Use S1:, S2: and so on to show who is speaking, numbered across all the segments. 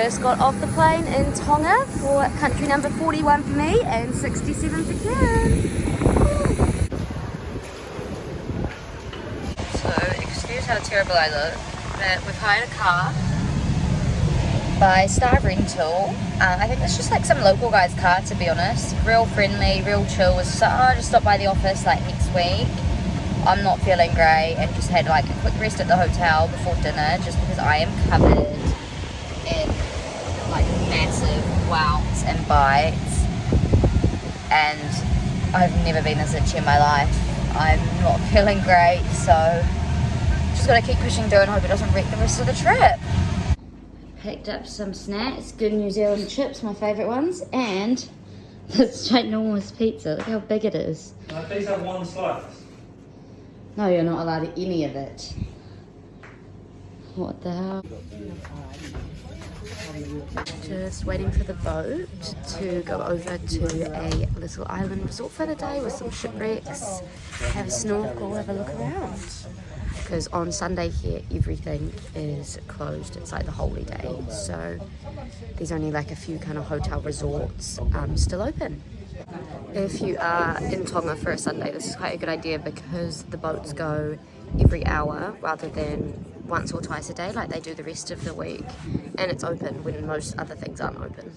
S1: just got off the plane in Tonga for country number 41 for me and 67 for Karen. So, excuse how terrible I look, but we've hired a car by Star Rental. I think it's just like some local guy's car, to be honest. Real friendly, real chill. Was just like, oh, just stop by the office like next week. I'm not feeling great and just had like a quick rest at the hotel before dinner just because I am covered in like massive welts and bites and I've never been this itchy in my life. I'm not feeling great, so just gotta keep pushing through and hope it doesn't wreck the rest of the trip. Picked up some snacks, good New Zealand chips, my favourite ones, and this ginormous pizza. Look how big it is.
S2: Can I please have one slice?
S1: No, you're not allowed any of it. What the hell? Just waiting for the boat to go over to a little island resort for the day with some shipwrecks, have a snorkel, have a look around. Because on Sunday here, everything is closed. It's like the holy day. So there's only like a few kind of hotel resorts still open. If you are in Tonga for a Sunday, this is quite a good idea because the boats go every hour rather than once or twice a day like they do the rest of the week. And it's open when most other things aren't open.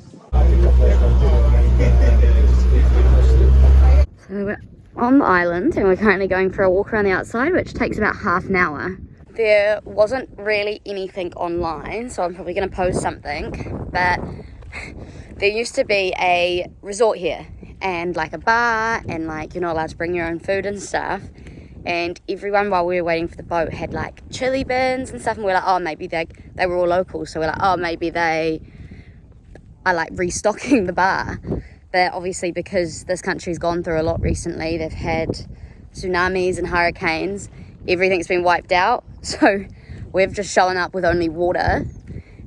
S1: So we're on the island and we're currently going for a walk around the outside, which takes about half an hour. There wasn't really anything online, so I'm probably going to post something, but there used to be a resort here and like a bar and like you're not allowed to bring your own food and stuff, and everyone while we were waiting for the boat had like chili bins and stuff, and we're like, oh, maybe they were all local, so we're like, oh, maybe they are like restocking the bar. But obviously because this country's gone through a lot recently, they've had tsunamis and hurricanes, everything's been wiped out. So we've just shown up with only water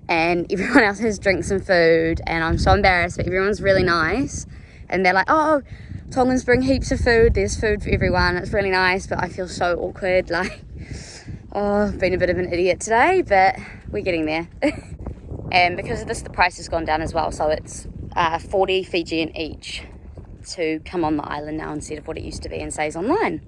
S1: and everyone else has drinks and food, and I'm so embarrassed, but everyone's really nice. And they're like, oh, Tongans bring heaps of food, there's food for everyone, it's really nice, but I feel so awkward, like, oh, I've been a bit of an idiot today, but we're getting there. And because of this, the price has gone down as well, so it's 40 Fijian each to come on the island now instead of what it used to be and says online.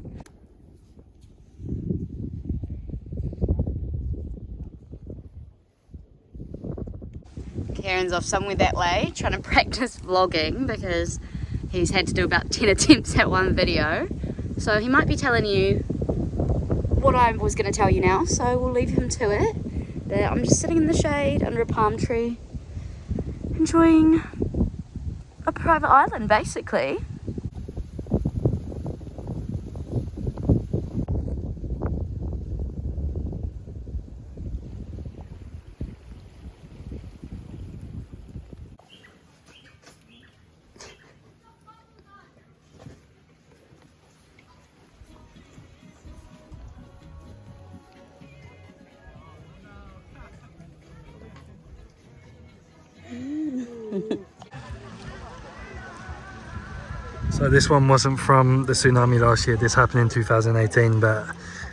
S1: Karen's off somewhere that way trying to practice vlogging because he's had to do about 10 attempts at one video. So he might be telling you what I was going to tell you now, so we'll leave him to it. But I'm just sitting in the shade under a palm tree enjoying a private island, basically.
S2: So this one wasn't from the tsunami last year, this happened in 2018, but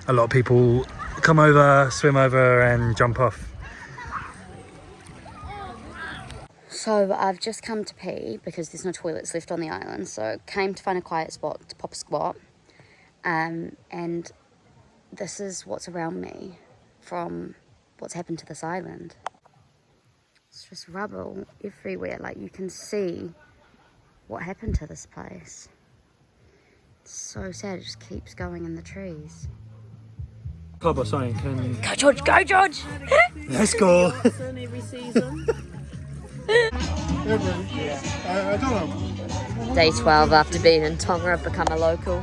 S2: a lot of people come over, swim over and jump off.
S1: So I've just come to pee because there's no toilets left on the island, so came to find a quiet spot to pop a squat. And this is what's around me from what's happened to this island. It's just rubble everywhere, like you can see what happened to this place. It's so sad, it just keeps going in the trees.
S2: Club or something can...
S1: Go George, go George!
S2: Let's go!
S3: Every season. I don't know.
S1: Day 12 after being in Tonga, I've become a local.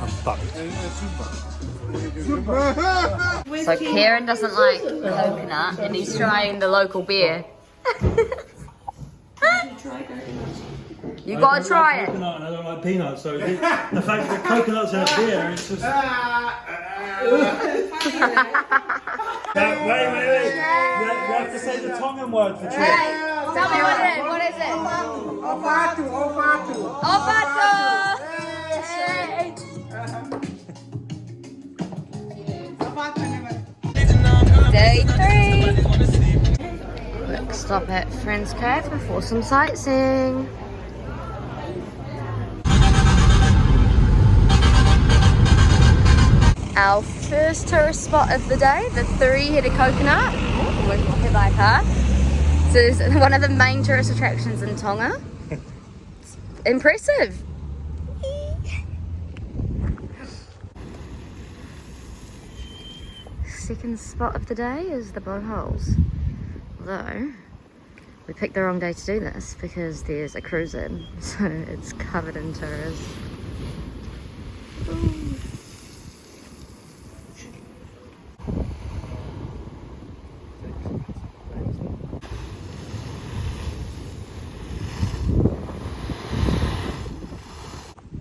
S2: I'm fucked.
S1: So Karen doesn't like coconut and he's trying the local beer. You gotta try it.
S2: Coconut and I don't like peanuts, so the fact that coconut's in a beer, it's just... Wait. You have to say the Tongan word for trip.
S1: Tell me what is it?
S3: Ofatu.
S1: Day 3. stop at Friends Cave before some sightseeing. Our first tourist spot of the day, the three-headed coconut. Oh, we're walking by a car. This is one of the main tourist attractions in Tonga. It's impressive. Second spot of the day is the boatholes. Although, we picked the wrong day to do this because there's a cruise in, so it's covered in tourists. Ooh.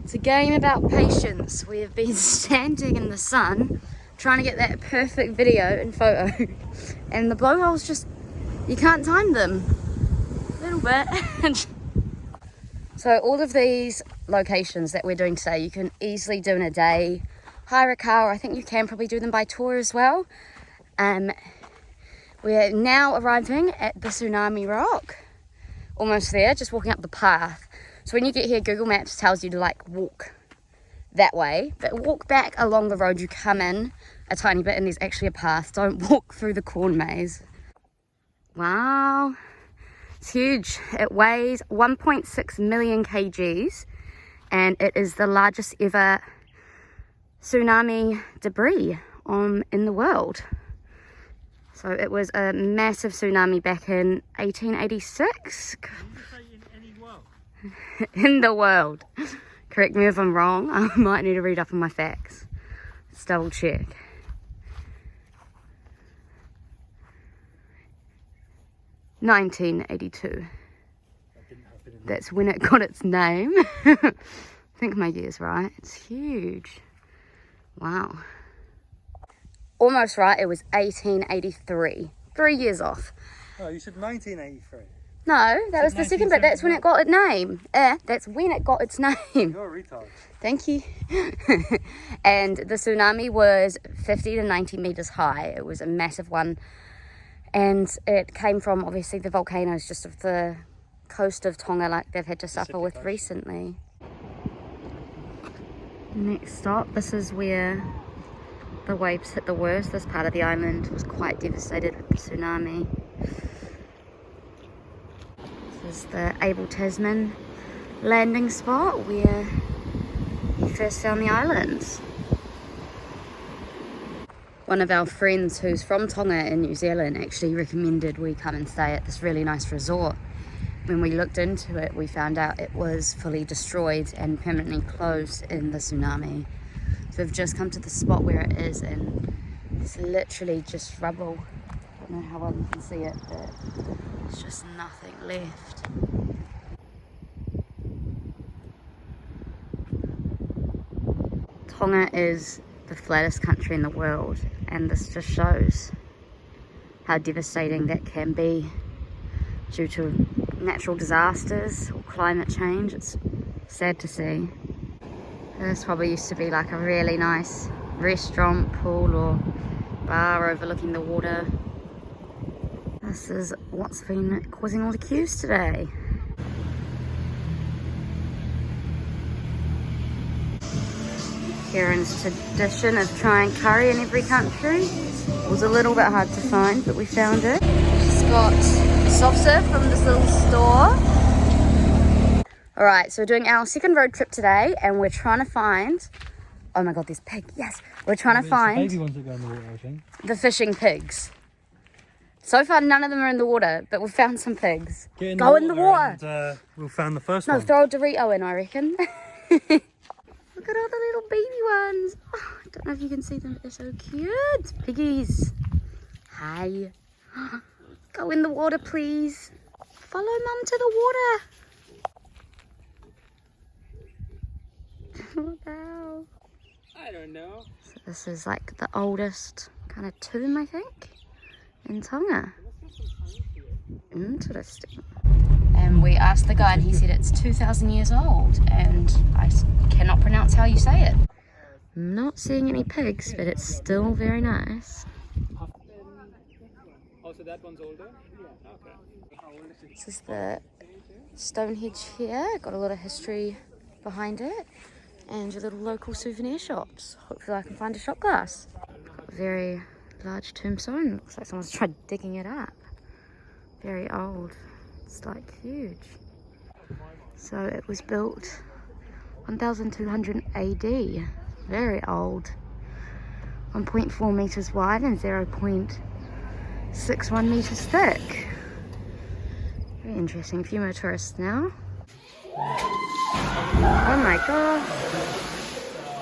S1: It's a game about patience. We have been standing in the sun trying to get that perfect video and photo, and the blowholes just, you can't time them a little bit. So all of these locations that we're doing today, you can easily do in a day, hire a car, or I think you can probably do them by tour as well. We're now arriving at the Tsunami Rock, almost there, just walking up the path. So when you get here, Google Maps tells you to like walk that way, but walk back along the road you come in a tiny bit, and there's actually a path. Don't walk through the corn maze. Wow, it's huge. It weighs 1.6 million kgs, and it is the largest ever tsunami debris in the world. So it was a massive tsunami back in 1886. In the world. Correct me if I'm wrong. I might need to read up on my facts. Let's double check. (1982). That's when it got its name. I think my year's right. It's huge. Wow. Almost right. It was 1883. 3 years off.
S2: Oh, you said 1983.
S1: No, that was the second bit. That's when it got its name. That's when it got its name.
S2: You're a retard.
S1: Thank you. And the tsunami was 50 to 90 meters high. It was a massive one. And it came from, obviously, the volcanoes just of the coast of Tonga, like they've had to suffer with recently. Next stop, this is where the waves hit the worst. This part of the island was quite devastated with the tsunami. This is the Abel Tasman landing spot where we first found the islands. One of our friends who's from Tonga in New Zealand actually recommended we come and stay at this really nice resort. When we looked into it, we found out it was fully destroyed and permanently closed in the tsunami. So we've just come to the spot where it is, and it's literally just rubble. I don't know how well you can see it, but there's just nothing left. Tonga is the flattest country in the world, and this just shows how devastating that can be due to natural disasters or climate change. It's sad to see. This probably used to be like a really nice restaurant, pool or bar overlooking the water. This is what's been causing all the queues today. Kieran's tradition of trying curry in every country was a little bit hard to find, but we found it. Just got soft serve from this little store. Alright, so we're doing our second road trip today, and we're trying to find, oh my god, there's pig, yes. We're trying to find
S2: the baby ones that go in the water, I think.
S1: The fishing pigs. So far none of them are in the water, but we've found some pigs. Go in the water!
S2: And, we'll find the first one.
S1: No, throw a Dorito in, I reckon. Look at all the little baby ones. Oh, I don't know if you can see them, but they're so cute. Piggies. Hi. Go in the water, please. Follow Mum to the water. What the hell?
S3: I don't know.
S1: So this is like the oldest kind of tomb, I think, in Tonga. Interesting. And we asked the guy and he said it's 2,000 years old, and I cannot pronounce how you say it. I'm not seeing any pigs, but it's still very nice.
S4: Oh, so that one's older? Yeah. Okay. How old is it?
S1: This is the Stonehenge here. Got a lot of history behind it. And your little local souvenir shops. Hopefully I can find a shot glass. Got a very large tombstone. Looks like someone's tried digging it up. Very old. It's like huge. So it was built 1200 AD. Very old. 1.4 meters wide and 0.61 meters thick. Very interesting. A few more tourists now. Oh my god.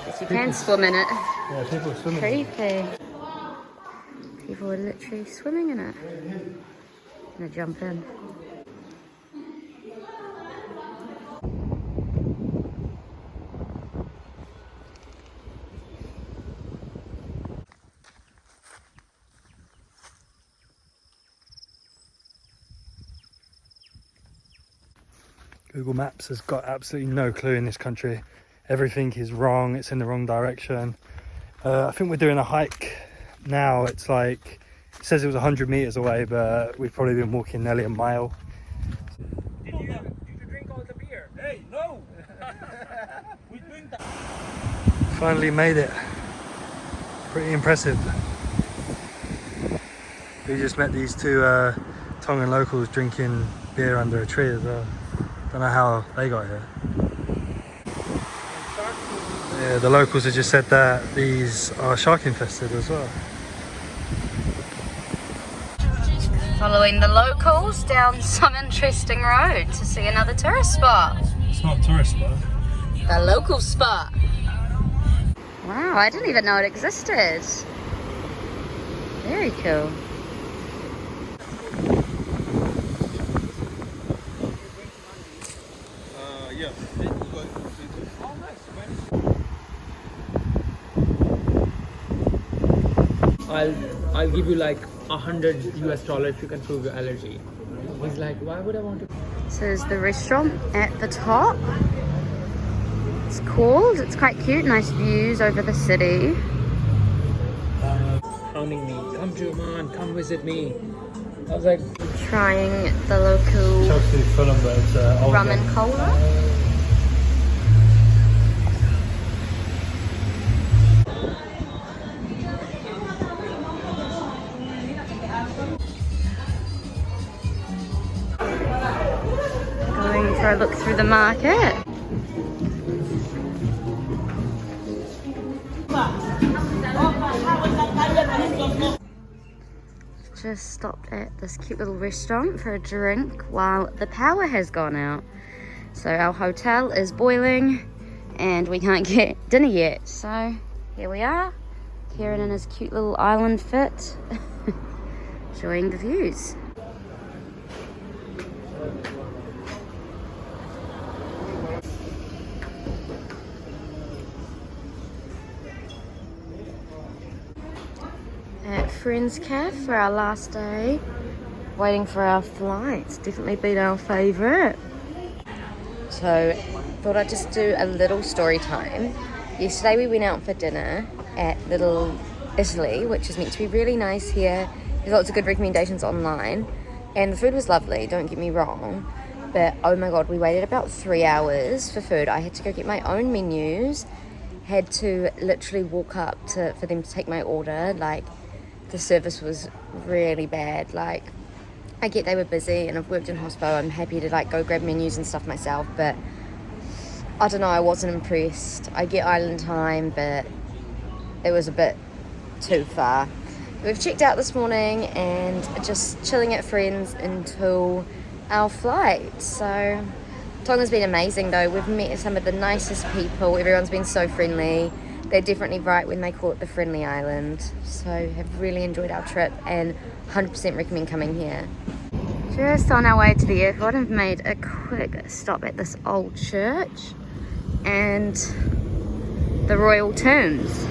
S1: Guess you can swim in it.
S2: Yeah, people are swimming.
S1: Creepy. People are literally swimming in it. I'm gonna jump in.
S2: Google Maps has got absolutely no clue in this country. Everything is wrong, it's in the wrong direction. I think we're doing a hike now. It's like, it says it was 100 meters away, but we've probably been walking nearly a mile.
S4: Did you drink all the beer? Hey, no! We drink that.
S2: Finally made it. Pretty impressive. We just met these two Tongan locals drinking beer under a tree as well. Don't know how they got here. Yeah, the locals have just said that these are shark infested as well.
S1: Following the locals down some interesting road to see another tourist spot.
S2: It's not a tourist spot.
S1: The local spot. Wow, I didn't even know it existed. Very cool.
S3: Yeah.
S4: I'll give you like $100 if you can prove your allergy. He's like, why would I want to?
S1: This is the restaurant at the top. It's called. It's quite cute. Nice views over the city.
S4: Hounding me. Come to Oman. Come visit me. I was like,
S1: Trying the local
S2: Chelsea Fulham, but it's old
S1: rum and cola. Going for a look through the market. Just stopped at this cute little restaurant for a drink while the power has gone out. So our hotel is boiling and we can't get dinner yet. So here we are, Kieran in his cute little island fit, enjoying the views. At Friends Cafe for our last day, waiting for our flights. Definitely been our favourite. So thought I'd just do a little story time. Yesterday we went out for dinner at Little Italy, which is meant to be really nice here. There's lots of good recommendations online and the food was lovely, don't get me wrong, but oh my god, we waited about 3 hours for food. I had to go get my own menus, had to literally walk up for them to take my order. Like, the service was really bad. Like, I get they were busy and I've worked in hospo, I'm happy to like go grab menus and stuff myself, but I don't know, I wasn't impressed. I get island time, but it was a bit too far. We've checked out this morning and just chilling at Friends until our flight. So Tonga's been amazing though. We've met some of the nicest people. Everyone's been so friendly. They're definitely right when they call it the friendly island. So have really enjoyed our trip and 100% recommend coming here. Just on our way to the airport, I've made a quick stop at this old church and the royal tombs.